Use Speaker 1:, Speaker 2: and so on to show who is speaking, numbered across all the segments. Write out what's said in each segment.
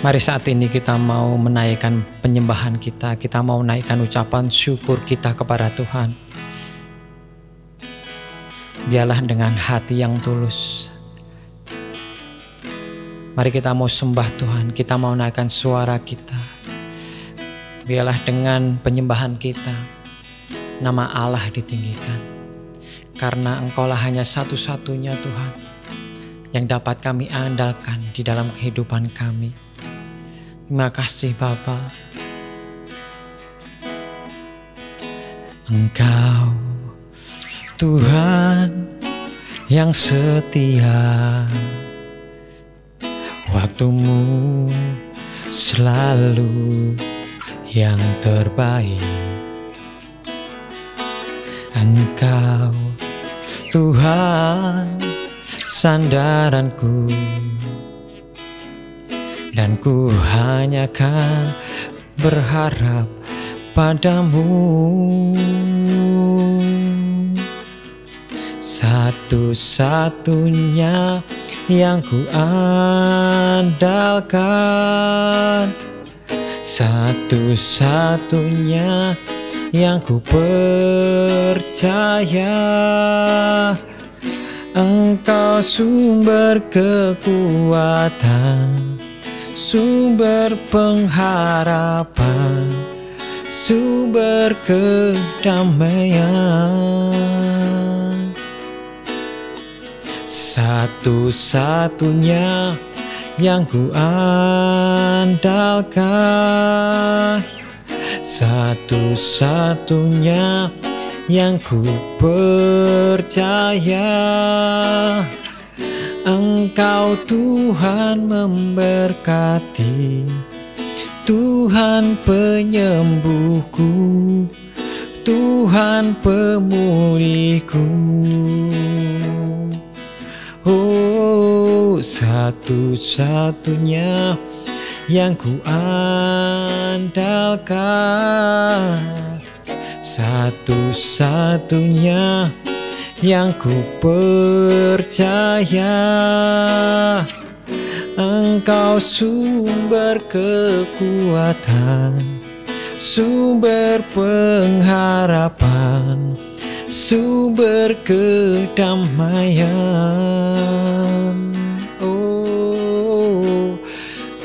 Speaker 1: Mari saat ini kita mau menaikkan penyembahan kita. Kita mau menaikkan ucapan syukur kita kepada Tuhan. Biarlah dengan hati yang tulus. Mari kita mau sembah Tuhan. Kita mau naikkan suara kita. Biarlah dengan penyembahan kita, nama Allah ditinggikan. Karena Engkaulah hanya satu-satunya Tuhan yang dapat kami andalkan di dalam kehidupan kami. Terima kasih Bapa. Engkau Tuhan yang setia, waktumu selalu yang terbaik. Engkau Tuhan sandaranku, dan ku hanya kan berharap padamu. Satu-satunya yang ku andalkan, satu-satunya yang ku percaya. Engkau sumber kekuatan, sumber pengharapan, sumber kedamaian. Satu-satunya yang ku andalkan, satu-satunya yang ku percaya. Engkau Tuhan memberkati, Tuhan penyembuhku, Tuhan pemulihku. Oh, satu-satunya yang ku andalkan, satu-satunya yang ku percaya. Engkau sumber kekuatan, sumber pengharapan, sumber kedamaian. Oh,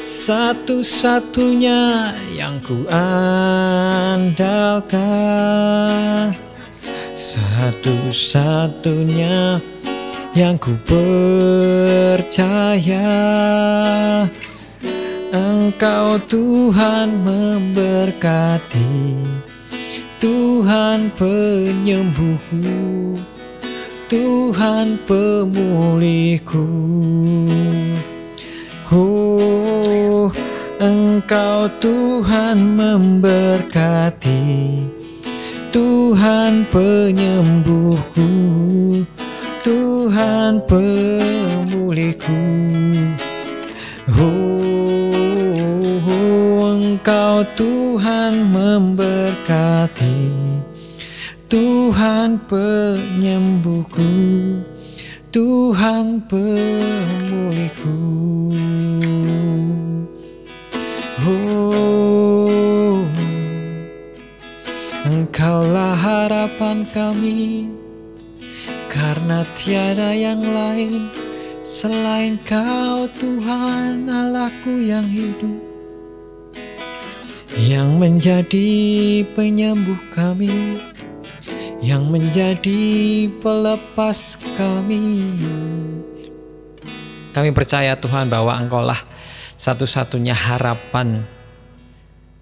Speaker 1: satu-satunya yang ku andalkan, satu-satunya yang ku percaya. Engkau Tuhan memberkati, Tuhan penyembuhku, Tuhan pemulihku. Oh, Engkau Tuhan memberkati, Tuhan penyembuhku, Tuhan pemulihku. Oh, Engkau Tuhan memberkati, Tuhan penyembuhku, Tuhan pemulihku. Oh, Engkaulah harapan kami, karena tiada yang lain selain Kau Tuhan Allahku yang hidup, yang menjadi penyembuh kami, yang menjadi pelepas kami. Kami percaya Tuhan bahwa Engkaulah satu-satunya harapan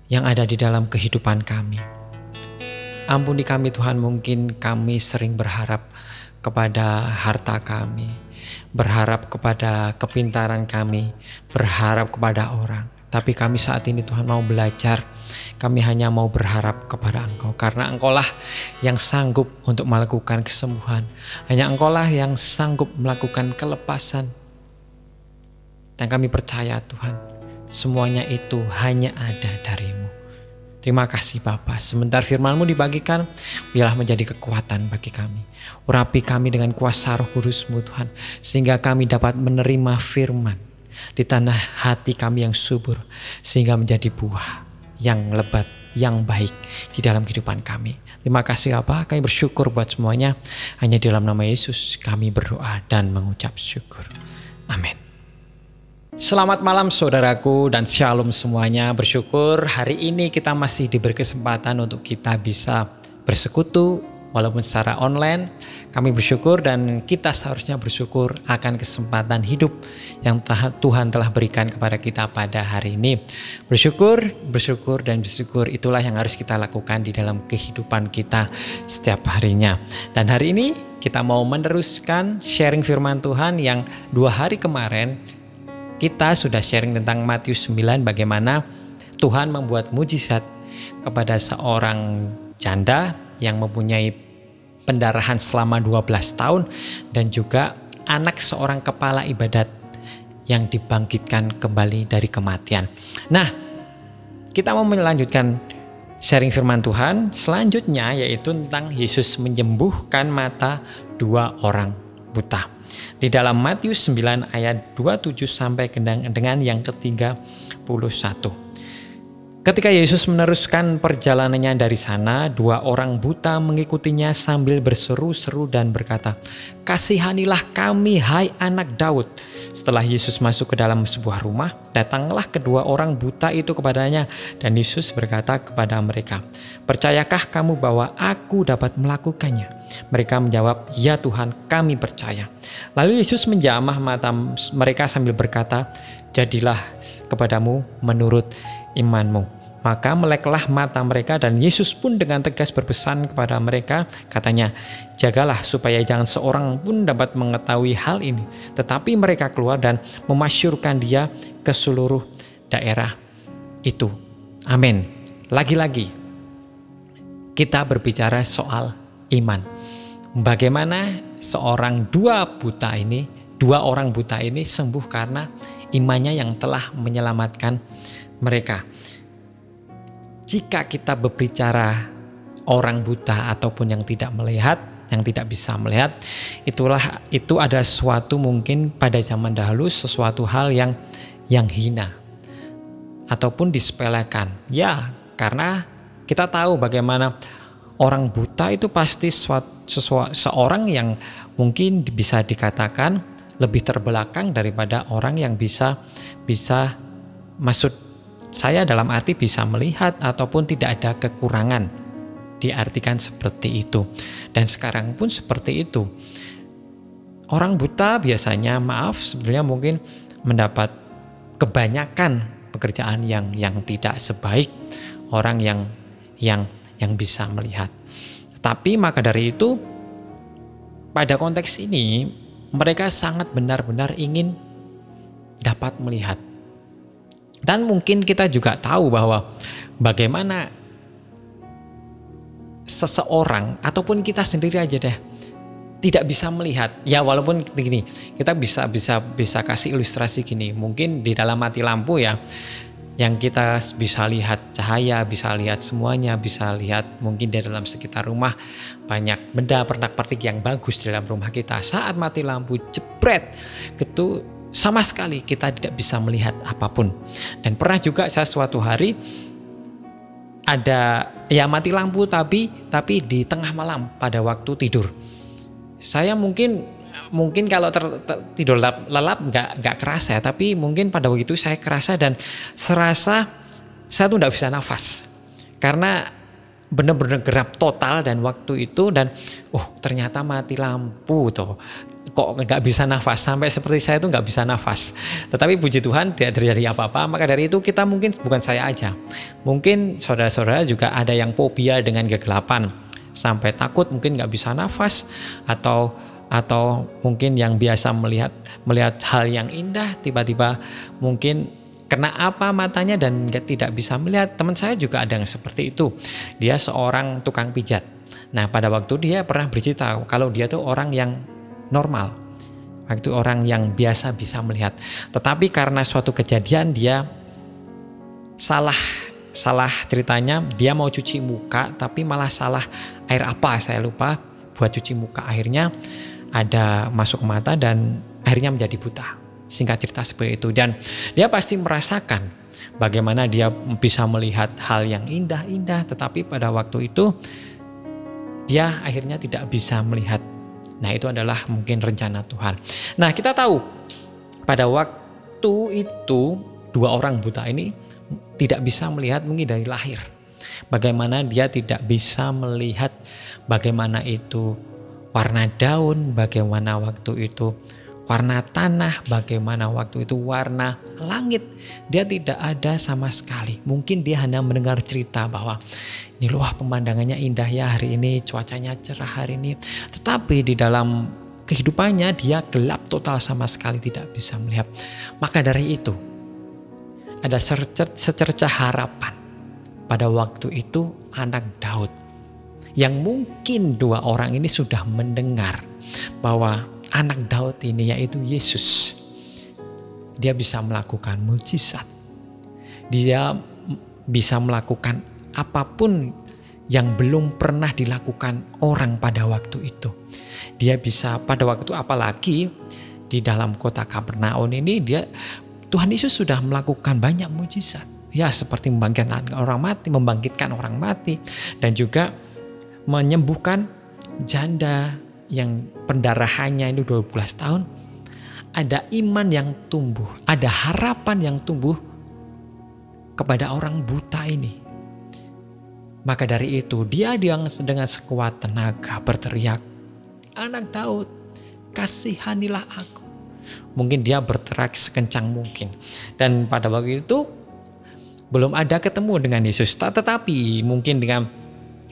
Speaker 1: yang ada di dalam kehidupan kami. Ampuni kami Tuhan, mungkin kami sering berharap kepada harta kami, berharap kepada kepintaran kami, berharap kepada orang. Tapi kami saat ini Tuhan mau belajar, kami hanya mau berharap kepada Engkau. Karena Engkaulah yang sanggup untuk melakukan kesembuhan. Hanya Engkaulah yang sanggup melakukan kelepasan. Dan kami percaya Tuhan, semuanya itu hanya ada dari-Mu. Terima kasih Bapa. Sebentar firman-Mu dibagikan, biarlah menjadi kekuatan bagi kami. Urapi kami dengan kuasa Roh Kudus-Mu Tuhan, sehingga kami dapat menerima firman, di tanah hati kami yang subur, sehingga menjadi buah yang lebat, yang baik di dalam kehidupan kami. Terima kasih Bapa, kami bersyukur buat semuanya. Hanya di dalam nama Yesus kami berdoa dan mengucap syukur. Amin. Selamat malam saudaraku dan shalom semuanya. Bersyukur hari ini kita masih diberi kesempatan untuk kita bisa bersekutu walaupun secara online. Kami bersyukur dan kita seharusnya bersyukur akan kesempatan hidup yang Tuhan telah berikan kepada kita pada hari ini. Bersyukur itulah yang harus kita lakukan di dalam kehidupan kita setiap harinya. Dan hari ini kita mau meneruskan sharing firman Tuhan yang 2 hari kemarin kita sudah sharing tentang Matius 9, bagaimana Tuhan membuat mujizat kepada seorang janda yang mempunyai pendarahan selama 12 tahun dan juga anak seorang kepala ibadat yang dibangkitkan kembali dari kematian. Nah, kita mau melanjutkan sharing firman Tuhan selanjutnya, yaitu tentang Yesus menyembuhkan mata 2 orang buta. Di dalam Matius 9 ayat 27 sampai dengan yang ke-31. Ketika Yesus meneruskan perjalanannya dari sana, 2 orang buta mengikutinya sambil berseru-seru dan berkata, "Kasihanilah kami, hai anak Daud." Setelah Yesus masuk ke dalam sebuah rumah, datanglah kedua orang buta itu kepadanya, dan Yesus berkata kepada mereka, "Percayakah kamu bahwa aku dapat melakukannya?" Mereka menjawab, "Ya Tuhan, kami percaya." Lalu Yesus menjamah mata mereka sambil berkata, "Jadilah kepadamu menurut imanmu." Maka meleklah mata mereka, dan Yesus pun dengan tegas berpesan kepada mereka, katanya, "Jagalah supaya jangan seorang pun dapat mengetahui hal ini." Tetapi mereka keluar dan memasyurkan dia ke seluruh daerah itu. Amin. Lagi-lagi kita berbicara soal iman. Bagaimana dua orang buta ini sembuh karena imannya yang telah menyelamatkan mereka. Jika kita berbicara orang buta ataupun yang tidak melihat, yang tidak bisa melihat, itu ada sesuatu mungkin pada zaman dahulu sesuatu hal yang hina ataupun disepelekan. Ya, karena kita tahu bagaimana orang buta itu pasti seorang yang mungkin bisa dikatakan lebih terbelakang daripada orang yang bisa maksud saya dalam arti bisa melihat ataupun tidak ada kekurangan, diartikan seperti itu. Dan sekarang pun seperti itu. Orang buta biasanya sebenarnya mungkin mendapat kebanyakan pekerjaan yang tidak sebaik orang yang bisa melihat. Tapi maka dari itu pada konteks ini mereka sangat benar-benar ingin dapat melihat. Dan mungkin kita juga tahu bahwa bagaimana seseorang ataupun kita sendiri aja deh tidak bisa melihat. Ya walaupun begini, kita bisa kasih ilustrasi gini. Mungkin di dalam mati lampu ya, yang kita bisa lihat cahaya, bisa lihat semuanya, bisa lihat mungkin di dalam sekitar rumah banyak benda pernak-pernik yang bagus di dalam rumah kita. Saat mati lampu jepret gitu, sama sekali kita tidak bisa melihat apapun. Dan pernah juga saya suatu hari ada mati lampu tapi di tengah malam pada waktu tidur. Saya mungkin kalau tidur lelap nggak kerasa, tapi mungkin pada waktu itu saya kerasa dan serasa saya tuh nggak bisa nafas karena benar-benar gerak total dan waktu itu, dan ternyata mati lampu tuh. Kok nggak bisa nafas, sampai seperti saya tuh nggak bisa nafas. Tetapi puji Tuhan tidak terjadi apa-apa. Maka dari itu kita mungkin, bukan saya aja, mungkin saudara-saudara juga ada yang fobia dengan kegelapan, sampai takut mungkin nggak bisa nafas, atau mungkin yang biasa melihat hal yang indah tiba-tiba mungkin kena apa matanya dan tidak bisa melihat. Teman saya juga ada yang seperti itu. Dia seorang tukang pijat. Nah pada waktu dia pernah bercerita kalau dia tuh orang yang normal, itu orang yang biasa bisa melihat, tetapi karena suatu kejadian dia salah ceritanya, dia mau cuci muka tapi malah salah air apa saya lupa buat cuci muka, akhirnya ada masuk ke mata dan akhirnya menjadi buta. Singkat cerita seperti itu. Dan dia pasti merasakan bagaimana dia bisa melihat hal yang indah-indah, tetapi pada waktu itu dia akhirnya tidak bisa melihat. Nah, itu adalah mungkin rencana Tuhan. Nah, kita tahu pada waktu itu dua orang buta ini tidak bisa melihat mungkin dari lahir. Bagaimana dia tidak bisa melihat bagaimana itu warna daun, bagaimana waktu itu warna tanah, bagaimana waktu itu warna langit. Dia tidak ada sama sekali. Mungkin dia hanya mendengar cerita bahwa ini loh pemandangannya indah ya hari ini, cuacanya cerah hari ini. Tetapi di dalam kehidupannya dia gelap total, sama sekali tidak bisa melihat. Maka dari itu ada secercah harapan pada waktu itu anak Daud. Yang mungkin dua orang ini sudah mendengar bahwa anak Daud ini yaitu Yesus, dia bisa melakukan mujizat. Dia bisa melakukan apapun yang belum pernah dilakukan orang pada waktu itu. Dia bisa pada waktu, apalagi di dalam kota Kapernaum ini, Tuhan Yesus sudah melakukan banyak mujizat. Ya, seperti membangkitkan orang mati dan juga menyembuhkan janda yang pendarahannya itu 12 tahun. Ada iman yang tumbuh, ada harapan yang tumbuh kepada orang buta ini. Maka dari itu dia dengan sekuat tenaga berteriak, "Anak Daud, kasihanilah aku." Mungkin dia berteriak sekencang mungkin. Dan pada waktu itu belum ada ketemu dengan Yesus. Tetapi mungkin dengan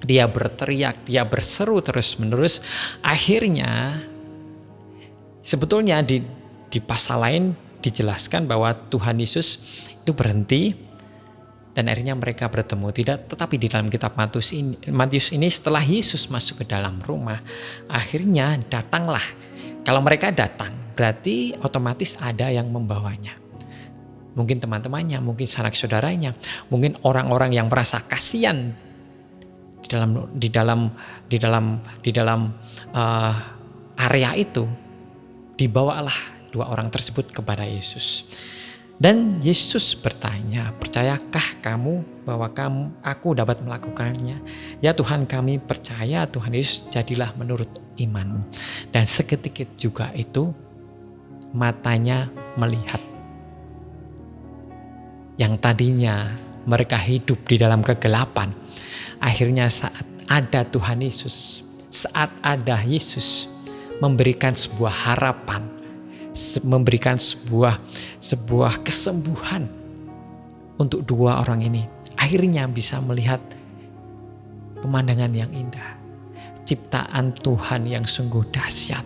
Speaker 1: dia berteriak, dia berseru terus-menerus. Akhirnya sebetulnya di pasal lain dijelaskan bahwa Tuhan Yesus itu berhenti dan akhirnya mereka bertemu. Tetapi di dalam kitab Matius ini setelah Yesus masuk ke dalam rumah, akhirnya datanglah. Kalau mereka datang berarti otomatis ada yang membawanya. Mungkin teman-temannya, mungkin sanak saudaranya, mungkin orang-orang yang merasa kasihan di dalam area itu. Dibawalah dua orang tersebut kepada Yesus. Dan Yesus bertanya, "Percayakah kamu bahwa aku dapat melakukannya?" "Ya Tuhan, kami percaya." Tuhan Yesus, "Jadilah menurut imanmu." Dan seketika juga itu matanya melihat. Yang tadinya mereka hidup di dalam kegelapan, akhirnya saat ada Tuhan Yesus, saat ada Yesus memberikan sebuah harapan, memberikan sebuah kesembuhan untuk dua orang ini, akhirnya bisa melihat pemandangan yang indah, ciptaan Tuhan yang sungguh dahsyat.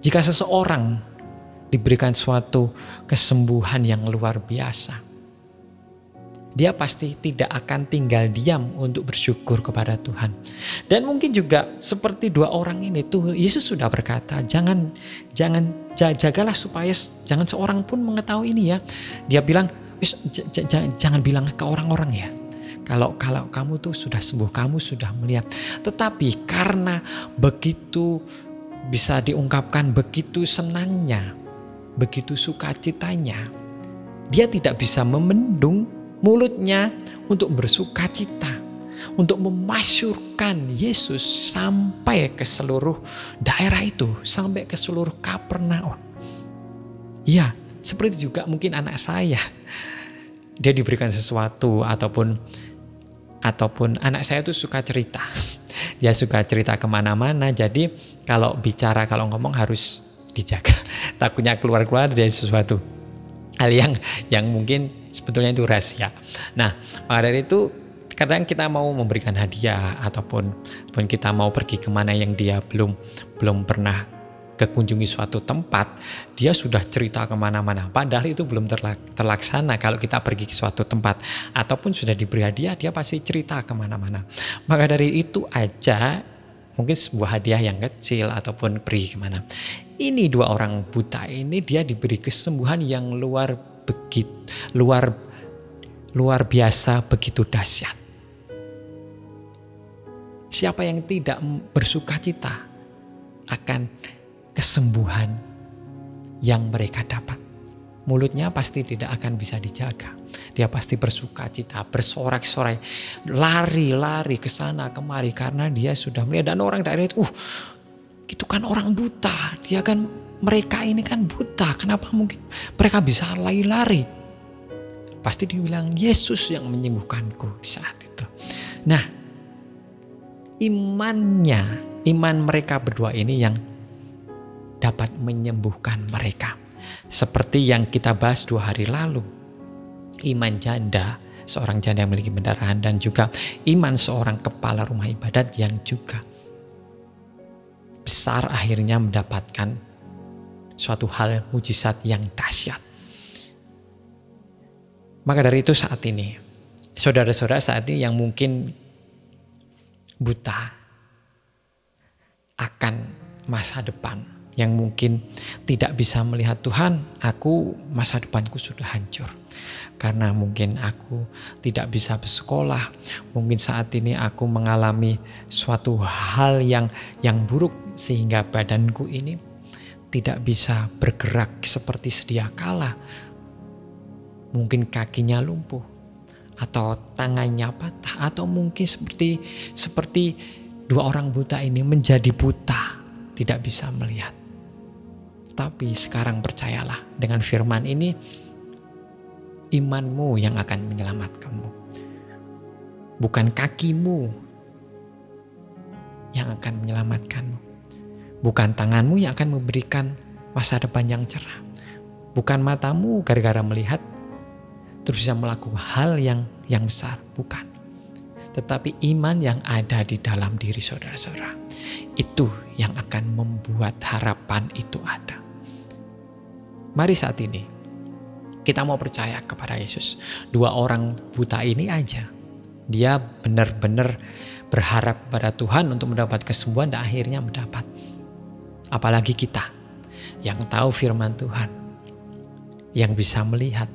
Speaker 1: Jika seseorang diberikan suatu kesembuhan yang luar biasa, dia pasti tidak akan tinggal diam untuk bersyukur kepada Tuhan. Dan mungkin juga seperti dua orang ini tuh, Yesus sudah berkata, jagalah supaya jangan seorang pun mengetahui ini ya. Dia bilang, jangan bilang ke orang-orang ya. Kalau kamu tuh sudah sembuh, kamu sudah melihat. Tetapi karena begitu bisa diungkapkan, begitu senangnya, begitu sukacitanya, dia tidak bisa memendung mulutnya untuk bersukacita, untuk memasyurkan Yesus sampai ke seluruh daerah itu, sampai ke seluruh Kapernaum. Ya, seperti juga mungkin anak saya, dia diberikan sesuatu ataupun anak saya itu suka cerita. Dia suka cerita kemana-mana, jadi kalau ngomong harus dijaga. Takutnya keluar dari sesuatu hal yang mungkin sebetulnya itu rahasia. Nah, maka dari itu kadang kita mau memberikan hadiah ataupun kita mau pergi kemana yang dia belum pernah kekunjungi suatu tempat, dia sudah cerita kemana-mana. Padahal itu belum terlaksana. Kalau kita pergi ke suatu tempat ataupun sudah diberi hadiah, dia pasti cerita kemana-mana. Maka dari itu aja mungkin sebuah hadiah yang kecil ataupun pergi kemana. Ini dua orang buta ini dia diberi kesembuhan yang luar biasa, begitu dahsyat. Siapa yang tidak bersukacita akan kesembuhan yang mereka dapat. Mulutnya pasti tidak akan bisa dijaga. Dia pasti bersuka cita, bersorak-sorai, lari-lari ke sana kemari karena dia sudah melihat. Dan orang daerah itu kan orang buta. Dia kan, mereka ini kan buta. Kenapa mungkin mereka bisa lari-lari? Pasti dibilang Yesus yang menyembuhkanku di saat itu. Nah, iman mereka berdua ini yang dapat menyembuhkan mereka. Seperti yang kita bahas 2 hari lalu. Iman janda, seorang janda yang memiliki pendarahan, dan juga iman seorang kepala rumah ibadat yang juga besar akhirnya mendapatkan suatu hal mujizat yang dahsyat. Maka dari itu saat ini, saudara-saudara saat ini yang mungkin buta akan masa depan, yang mungkin tidak bisa melihat Tuhan, masa depanku sudah hancur. Karena mungkin aku tidak bisa bersekolah, mungkin saat ini aku mengalami suatu hal yang buruk sehingga badanku ini tidak bisa bergerak seperti sedia kala. Mungkin kakinya lumpuh, atau tangannya patah, atau mungkin seperti 2 orang buta ini menjadi buta, tidak bisa melihat. Tapi sekarang percayalah, dengan firman ini, imanmu yang akan menyelamatkanmu. Bukan kakimu yang akan menyelamatkanmu. Bukan tanganmu yang akan memberikan masa depan yang cerah. Bukan matamu gara-gara melihat terus bisa melakukan hal yang besar. Bukan. Tetapi iman yang ada di dalam diri saudara-saudara, itu yang akan membuat harapan itu ada. Mari saat ini kita mau percaya kepada Yesus. 2 orang buta ini aja, dia benar-benar berharap pada Tuhan untuk mendapat kesembuhan dan akhirnya mendapat. Apalagi kita yang tahu firman Tuhan, yang bisa melihat,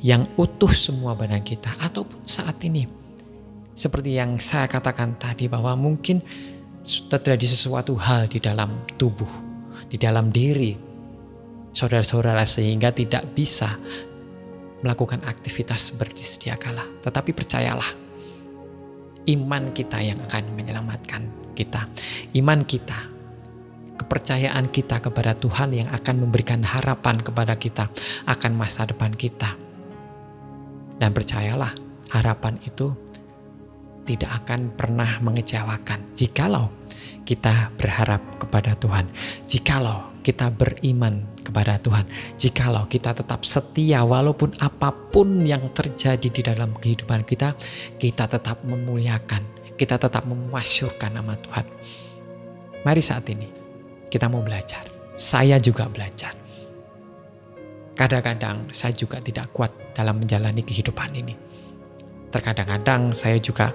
Speaker 1: yang utuh semua badan kita. Ataupun saat ini, seperti yang saya katakan tadi, bahwa mungkin terjadi sesuatu hal di dalam tubuh, di dalam diri saudara-saudara sehingga tidak bisa melakukan aktivitas seperti sedia kala. Tetapi percayalah, iman kita yang akan menyelamatkan kita. Iman kita, kepercayaan kita kepada Tuhan yang akan memberikan harapan kepada kita akan masa depan kita. Dan percayalah, harapan itu tidak akan pernah mengecewakan jikalau kita berharap kepada Tuhan, jikalau kita beriman kepada Tuhan, jikalau kita tetap setia walaupun apapun yang terjadi di dalam kehidupan kita, kita tetap memuliakan, kita tetap memasyurkan nama Tuhan. Mari saat ini kita mau belajar. Saya juga belajar. Kadang-kadang saya juga tidak kuat dalam menjalani kehidupan ini. Terkadang-kadang saya juga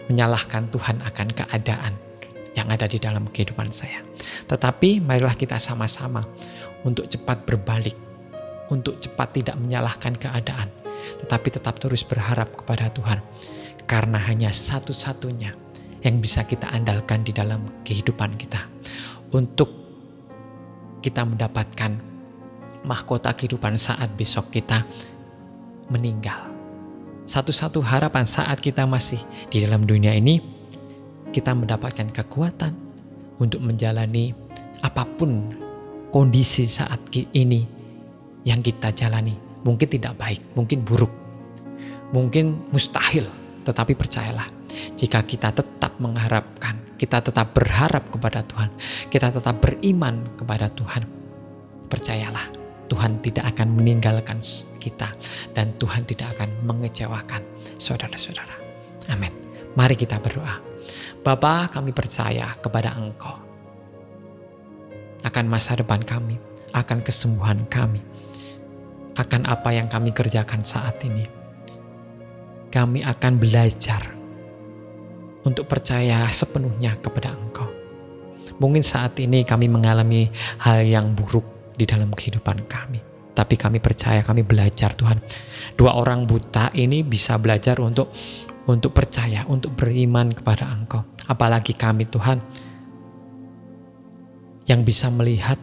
Speaker 1: menyalahkan Tuhan akan keadaan yang ada di dalam kehidupan saya. Tetapi marilah kita sama-sama untuk cepat berbalik, untuk cepat tidak menyalahkan keadaan, tetapi tetap terus berharap kepada Tuhan. Karena hanya satu-satunya yang bisa kita andalkan di dalam kehidupan kita untuk kita mendapatkan mahkota kehidupan saat besok kita meninggal. Satu-satu harapan saat kita masih di dalam dunia ini, kita mendapatkan kekuatan untuk menjalani apapun kondisi saat ini yang kita jalani. Mungkin tidak baik, mungkin buruk, mungkin mustahil. Tetapi percayalah, jika kita tetap mengharapkan, kita tetap berharap kepada Tuhan, kita tetap beriman kepada Tuhan, percayalah, Tuhan tidak akan meninggalkan kita dan Tuhan tidak akan mengecewakan saudara-saudara. Amin. Mari kita berdoa. Bapa, kami percaya kepada Engkau akan masa depan kami, akan kesembuhan kami, akan apa yang kami kerjakan saat ini. Kami akan belajar untuk percaya sepenuhnya kepada Engkau. Mungkin saat ini kami mengalami hal yang buruk di dalam kehidupan kami, tapi kami percaya, kami belajar Tuhan. 2 orang buta ini bisa belajar untuk percaya, untuk beriman kepada Engkau. Apalagi kami Tuhan, yang bisa melihat,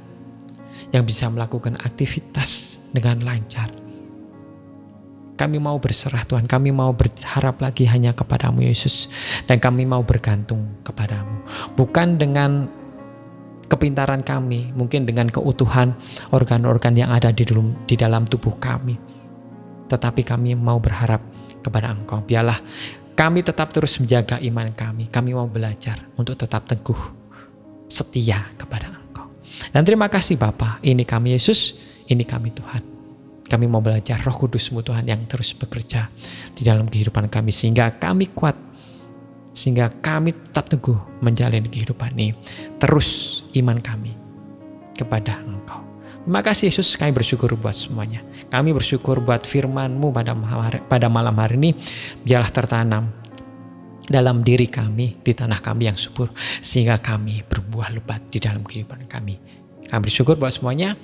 Speaker 1: yang bisa melakukan aktivitas dengan lancar. Kami mau berserah Tuhan, kami mau berharap lagi hanya kepadamu Yesus. Dan kami mau bergantung kepadamu. Bukan dengan kepintaran kami, mungkin dengan keutuhan organ-organ yang ada di dalam tubuh kami. Tetapi kami mau berharap kepada Engkau. Biarlah kami tetap terus menjaga iman kami. Kami mau belajar untuk tetap teguh, setia kepada Engkau. Dan terima kasih Bapa, ini kami Yesus, ini kami Tuhan. Kami mau belajar Roh Kudus-Mu Tuhan yang terus bekerja di dalam kehidupan kami. Sehingga kami kuat. Sehingga kami tetap teguh menjalani kehidupan ini. Terus iman kami kepada Engkau. Terima kasih Yesus, kami bersyukur buat semuanya. Kami bersyukur buat firman-Mu pada malam hari ini. Biarlah tertanam dalam diri kami, di tanah kami yang subur. Sehingga kami berbuah lebat di dalam kehidupan kami. Kami bersyukur buat semuanya.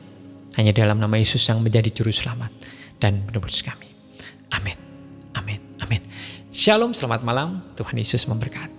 Speaker 1: Hanya dalam nama Yesus yang menjadi juru selamat dan penebus kami. Amin. Amin. Amin. Shalom, selamat malam. Tuhan Yesus memberkati.